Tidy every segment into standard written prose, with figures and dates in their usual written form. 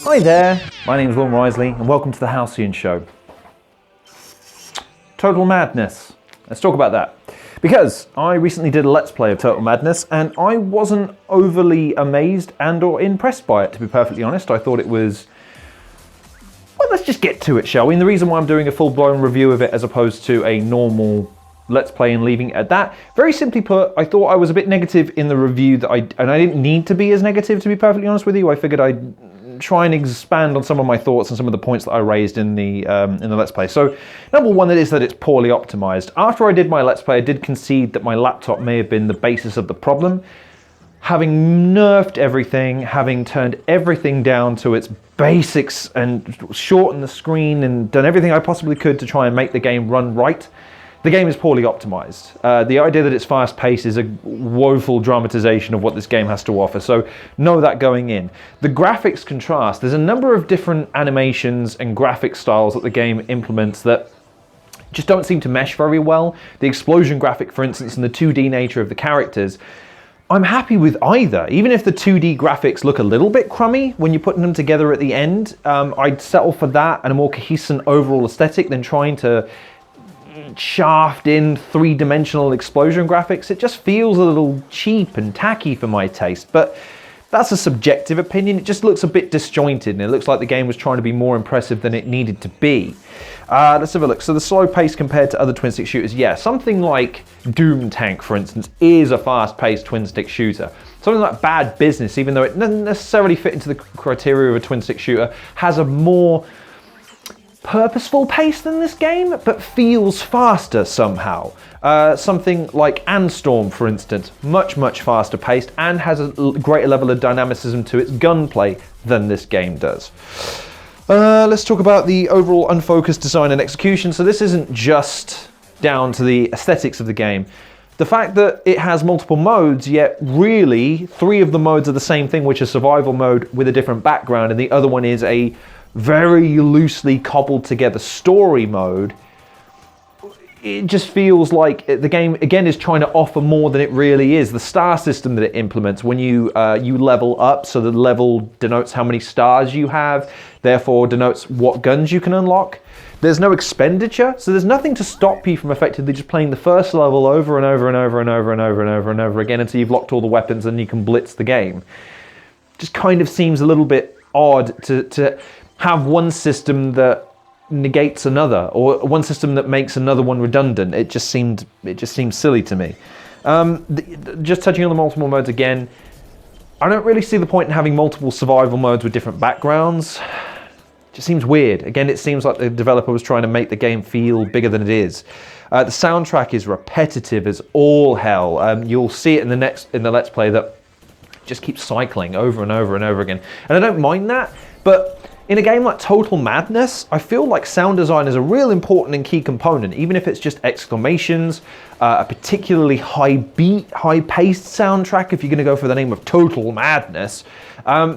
Hi there, my name is Will Risley and welcome to the Halcyon show. Total Madness. Let's talk about that. Because I recently did a Let's Play of Total Madness and I wasn't overly amazed and or impressed by it, to be perfectly honest. I thought it was... Well, let's just get to it, shall we? And the reason why I'm doing a full-blown review of it as opposed to a normal Let's Play and leaving it at that, very simply put, I thought I was a bit negative in the review and I didn't need to be as negative, to be perfectly honest with you. I figured I'd try and expand on some of my thoughts and some of the points that I raised in the Let's Play. So, number one, it is that it's poorly optimized. After I did my Let's Play, I did concede that my laptop may have been the basis of the problem. Having nerfed everything, having turned everything down to its basics and shortened the screen and done everything I possibly could to try and make the game run right, the game is poorly optimized. The idea that it's fast-paced is a woeful dramatization of what this game has to offer, so know that going in. The graphics contrast. There's a number of different animations and graphic styles that the game implements that just don't seem to mesh very well. The explosion graphic, for instance, and the 2D nature of the characters, I'm happy with either. Even if the 2D graphics look a little bit crummy when you're putting them together at the end, I'd settle for that and a more cohesive overall aesthetic than trying to shaft in three-dimensional explosion graphics. It just feels a little cheap and tacky for my taste, but that's a subjective opinion. It just looks a bit disjointed and it looks like the game was trying to be more impressive than it needed to be. Let's have a look. So the slow pace compared to other twin-stick shooters, yeah, something like Doom Tank, for instance, is a fast-paced twin-stick shooter. Something like Bad Business, even though it doesn't necessarily fit into the criteria of a twin-stick shooter, has a more purposeful pace than this game, but feels faster somehow. Something like Anstorm, for instance, much faster paced and has a greater level of dynamicism to its gunplay than this game does. Let's talk about the overall unfocused design and execution. So this isn't just down to the aesthetics of the game. The fact that it has multiple modes, yet really 3 of the modes are the same thing, which is survival mode with a different background, and the other one is a very loosely cobbled together story mode. It just feels like the game again is trying to offer more than it really is. The star system that it implements when you level up, so the level denotes how many stars you have, therefore denotes what guns you can unlock. There's no expenditure, so there's nothing to stop you from effectively just playing the first level over and over and over and over and over and over and over again until you've locked all the weapons and you can blitz the game. Just kind of seems a little bit odd to have one system that negates another, or one system that makes another one redundant. It just seemed silly to me. Just touching on the multiple modes again, I don't really see the point in having multiple survival modes with different backgrounds. It just seems weird. Again, it seems like the developer was trying to make the game feel bigger than it is. The soundtrack is repetitive as all hell. You'll see it in the Let's Play that just keeps cycling over and over and over again. And I don't mind that, but in a game like Total Madness, I feel like sound design is a real important and key component, even if it's just exclamations, a particularly high beat, high-paced soundtrack, if you're going to go for the name of Total Madness.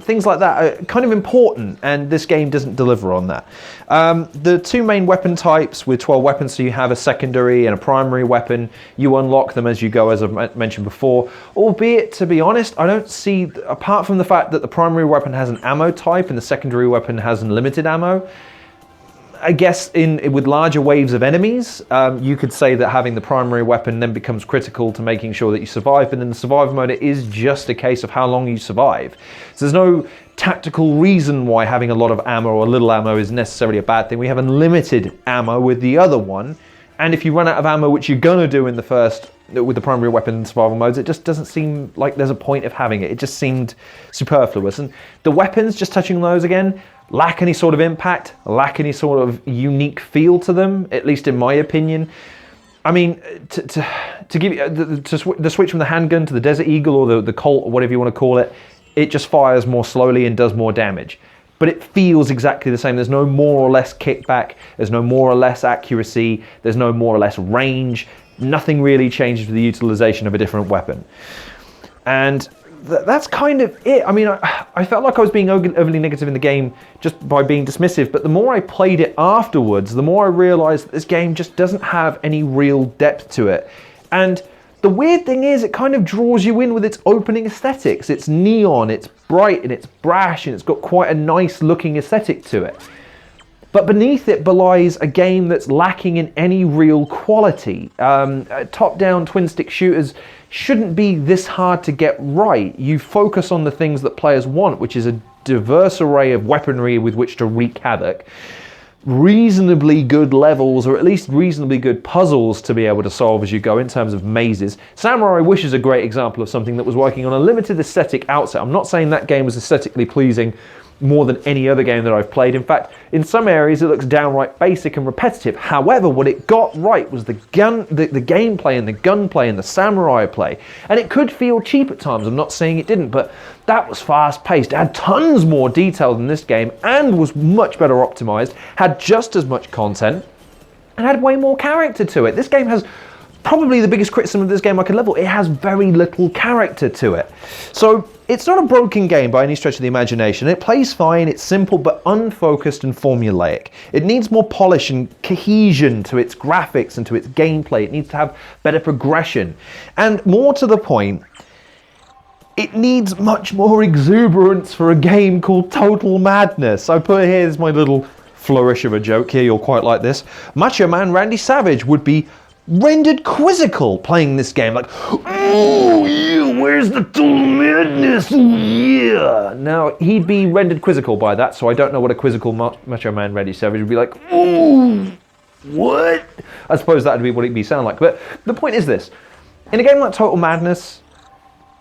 Things like that are kind of important, and this game doesn't deliver on that. The 2 main weapon types with 12 weapons, so you have a secondary and a primary weapon. You unlock them as you go, as I've mentioned before. Albeit, to be honest, I don't see, apart from the fact that the primary weapon has an ammo type and the secondary weapon has unlimited ammo, I guess with larger waves of enemies, you could say that having the primary weapon then becomes critical to making sure that you survive, and in the survival mode it is just a case of how long you survive. So there's no tactical reason why having a lot of ammo or little ammo is necessarily a bad thing. We have unlimited ammo with the other one, and if you run out of ammo, which you're gonna do in the first with the primary weapon in survival modes, it just doesn't seem like there's a point of having it. It just seemed superfluous. And the weapons, just touching on those again, lack any sort of impact, lack any sort of unique feel to them, at least in my opinion. I mean, to give you the switch from the handgun to the Desert Eagle or the Colt or whatever you want to call it, it just fires more slowly and does more damage. But it feels exactly the same. There's no more or less kickback, there's no more or less accuracy, there's no more or less range. Nothing really changes with the utilization of a different weapon. And that's kind of it. I mean, I felt like I was being overly negative in the game just by being dismissive, but the more I played it afterwards, the more I realized that this game just doesn't have any real depth to it. And the weird thing is it kind of draws you in with its opening aesthetics. It's neon, it's bright, and it's brash, and it's got quite a nice looking aesthetic to it. But beneath it belies a game that's lacking in any real quality. Top-down twin-stick shooters shouldn't be this hard to get right. You focus on the things that players want, which is a diverse array of weaponry with which to wreak havoc, reasonably good levels, or at least reasonably good puzzles to be able to solve as you go in terms of mazes. Samurai Wish is a great example of something that was working on a limited aesthetic outset. I'm not saying that game was aesthetically pleasing more than any other game that I've played. In fact, in some areas it looks downright basic and repetitive. However, what it got right was the gameplay and the gunplay and the samurai play. And it could feel cheap at times. I'm not saying it didn't, but that was fast-paced. It had tons more detail than this game and was much better optimized, had just as much content, and had way more character to it. This game has probably the biggest criticism of this game I could level. It has very little character to it. So it's not a broken game by any stretch of the imagination. It plays fine, it's simple but unfocused and formulaic. It needs more polish and cohesion to its graphics and to its gameplay. It needs to have better progression. And more to the point, it needs much more exuberance for a game called Total Madness. I put here's my little flourish of a joke here, you'll quite like this. Macho Man Randy Savage would be rendered quizzical playing this game, like, oh yeah, where's the Total Madness, oh yeah. Now, he'd be rendered quizzical by that, so I don't know what a quizzical Macho Man Randy Savage would be like, oh, what? I suppose that would be what it'd be sound like, but the point is this. In a game like Total Madness,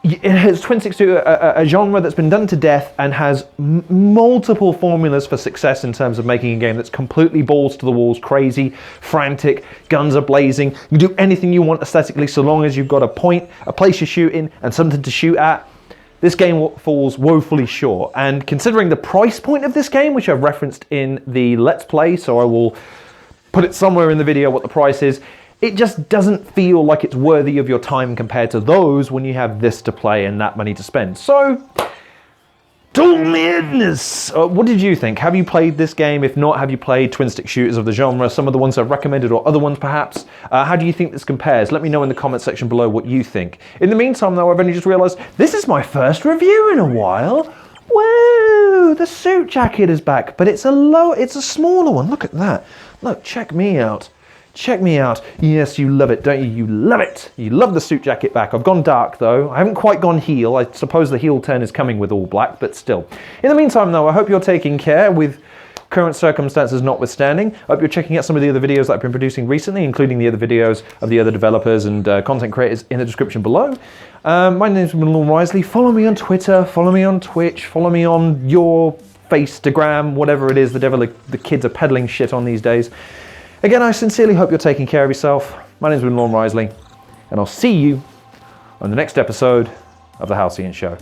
it has twin-stick to a genre that's been done to death and has multiple formulas for success in terms of making a game that's completely balls to the walls, crazy, frantic, guns are blazing. You can do anything you want aesthetically so long as you've got a point, a place you're shooting, and something to shoot at. This game falls woefully short. And considering the price point of this game, which I've referenced in the Let's Play, so I will put it somewhere in the video what the price is, it just doesn't feel like it's worthy of your time compared to those when you have this to play and that money to spend. So, Total Madness! What did you think? Have you played this game? If not, have you played twin-stick shooters of the genre? Some of the ones I've recommended or other ones perhaps? How do you think this compares? Let me know in the comment section below what you think. In the meantime though, I've only just realised this is my first review in a while. Whoa! The suit jacket is back, but it's a smaller one. Look at that. Look, check me out. Check me out. Yes, you love it, don't you? You love it. You love the suit jacket back. I've gone dark, though. I haven't quite gone heel. I suppose the heel turn is coming with all black, but still. In the meantime, though, I hope you're taking care with current circumstances notwithstanding. I hope you're checking out some of the other videos that I've been producing recently, including the other videos of the other developers and content creators in the description below. My name's Malone Risley. Follow me on Twitter. Follow me on Twitch. Follow me on your Faceagram, whatever it is the kids are peddling shit on these days. Again, I sincerely hope you're taking care of yourself. My name's Malone Risley, and I'll see you on the next episode of The Halcyon Show.